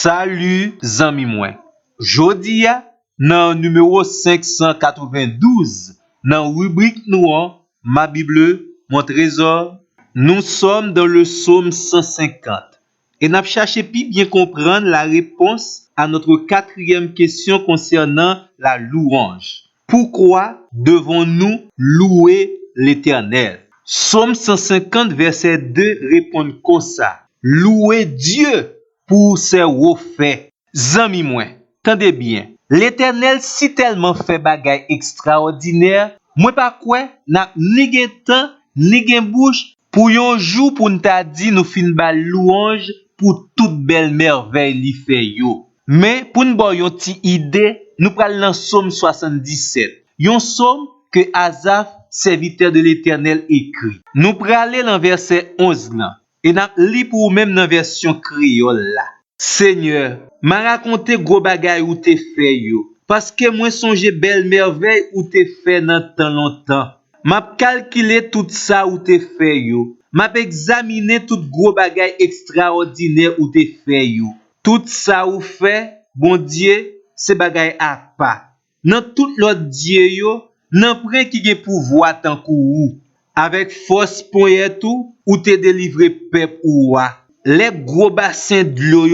Salut zami mwen. Jodi a nan numéro 592 nan rubrique nou an Ma Bible, mon trésor, nous sommes dans le psaume 150 et n'a cherché pi bien comprendre la réponse à notre quatrième question concernant la louange. Pourquoi devons-nous louer l'Éternel? Psaume 150 verset 2 répond comme ça. Louez Dieu pour ses hauts faits. Zami mwen, tendez bien. L'Éternel si tellement fait bagay extraordinaire, moi pas quoi, n'a ni gen temps, ni gen bouche pour yon jour pour nous ta dit nous fin ba louange pour toute belle merveille li fait yo. Mais pour nous ba yon ti idée, nous pral dans Psaume 77. Yon psaume que Asaph, serviteur de l'Éternel, écrit. Nous pral aller dans verset 11 là. Et n'a li pour même dans version créole là. Seigneur, m'a raconté gros bagay ou te fait yo. Parce que moi songe belle merveille ou te fait dans tant longtemps. M'a calculé tout ça ou te fait yo. M'a examiné tout gros bagay extraordinaire ou te fait yo. Tout ça ou fait, bon Dieu, c'est bagay à pas. Dans tout l'autre Dieu yo, nan pren qui gen pouvoir tant ou. Avec force poye tout, ou te délivrer peuple ou wa. Les gros bassins de l'eau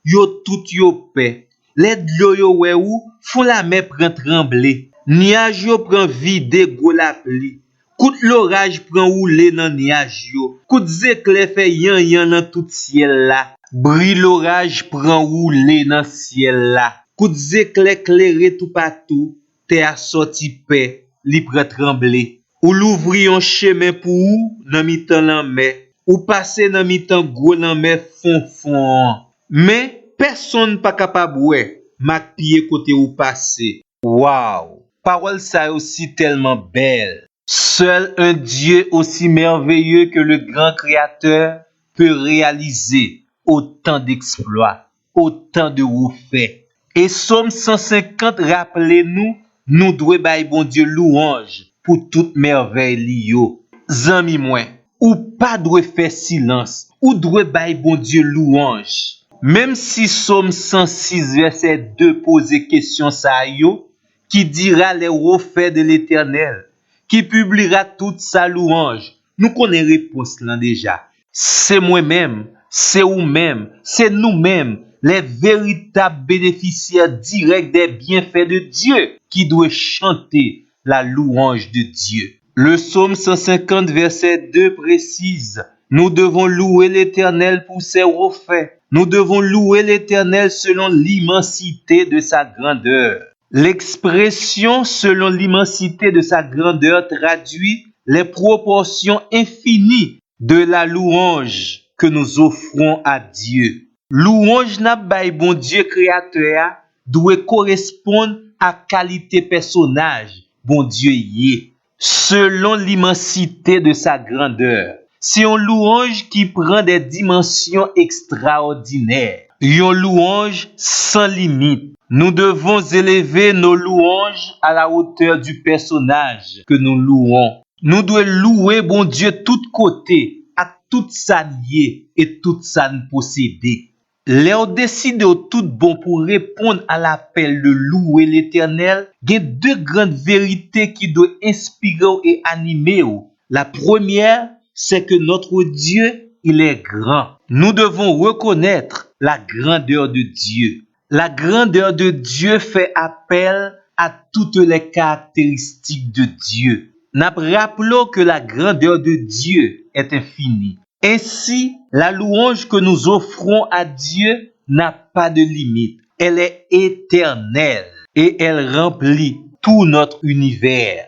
yo tout yo paix. Les de l'eau yo font la mer prend trembler. Niage yo prend vide gros la pli. Kout l'orage prend rouler dans niage yo. Kout éclair fait yan dans tout ciel là. Brille l'orage prend rouler dans ciel là. Kout éclair éclairer tout partout. Te a sorti paix, li prend trembler. Ou l'ouvri un chemin pour ou nan mi-temps lan mer. Ou passe nan mi-temps gros lan mer fond. Mais personne pas capable ouais, mak pied côté ou passer. Wow! Parole ça aussi tellement belle. Seul un Dieu aussi merveilleux que le grand créateur peut réaliser autant d'exploits, autant de faits. Et Psaume 150 rappelez-nous, nous devons bay bon Dieu louange pour toute merveille li yo. Zami mwen, ou pas doit faire silence, ou doit bay bon Dieu louange. Même si Psaume 106 verset 2 pose question ça yo, qui dira les hauts faits de l'Éternel, qui publiera toute sa louange. Nous connaissons réponse là déjà. C'est moi-même, c'est ou-même, c'est nous-mêmes, les véritables bénéficiaires directs des bienfaits de Dieu, qui doivent chanter la louange de Dieu. Le psaume 150 verset 2 précise, nous devons louer l'Éternel pour ses hauts faits. Nous devons louer l'Éternel selon l'immensité de sa grandeur. L'expression selon l'immensité de sa grandeur traduit les proportions infinies de la louange que nous offrons à Dieu. Louange n'a bay bon Dieu créateur doit correspondre à qualité personnage bon Dieu y selon l'immensité de sa grandeur. C'est une louange qui prend des dimensions extraordinaires. Une louange sans limite. Nous devons élever nos louanges à la hauteur du personnage que nous louons. Nous devons louer bon Dieu tout côté, à toute sa liée et toute sa possédée. Léo décide tout bon pour répondre à l'appel de louer l'Éternel. Il y a deux grandes vérités qui doivent inspirer et animer. La première, c'est que notre Dieu, il est grand. Nous devons reconnaître la grandeur de Dieu. La grandeur de Dieu fait appel à toutes les caractéristiques de Dieu. Nous rappelons que la grandeur de Dieu est infinie. Ainsi, la louange que nous offrons à Dieu n'a pas de limite. Elle est éternelle et elle remplit tout notre univers.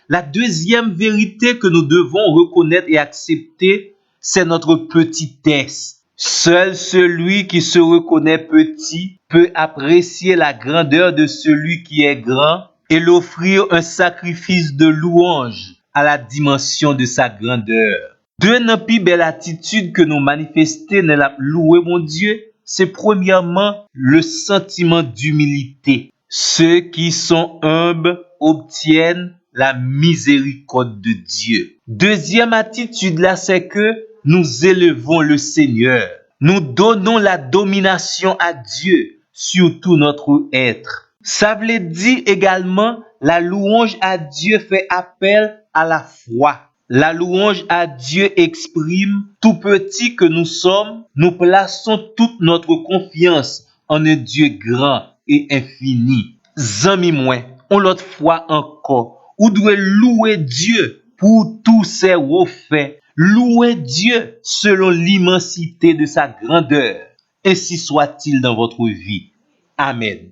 La deuxième vérité que nous devons reconnaître et accepter, c'est notre petitesse. Seul celui qui se reconnaît petit peut apprécier la grandeur de celui qui est grand et l'offrir un sacrifice de louange à la dimension de sa grandeur. Deux nan pi belle attitude que nous manifester dans la louer mon Dieu, c'est premièrement le sentiment d'humilité. Ceux qui sont humbles obtiennent la miséricorde de Dieu. Deuxième attitude là, c'est que nous élevons le Seigneur. Nous donnons la domination à Dieu sur tout notre être. Ça veut dire également, la louange à Dieu fait appel à la foi. La louange à Dieu exprime, tout petit que nous sommes, nous plaçons toute notre confiance en un Dieu grand et infini. Zami moi, on l'autre fois encore, ou doit louer Dieu pour tous ses refaits. Louez Dieu selon l'immensité de sa grandeur. Ainsi soit-il dans votre vie. Amen.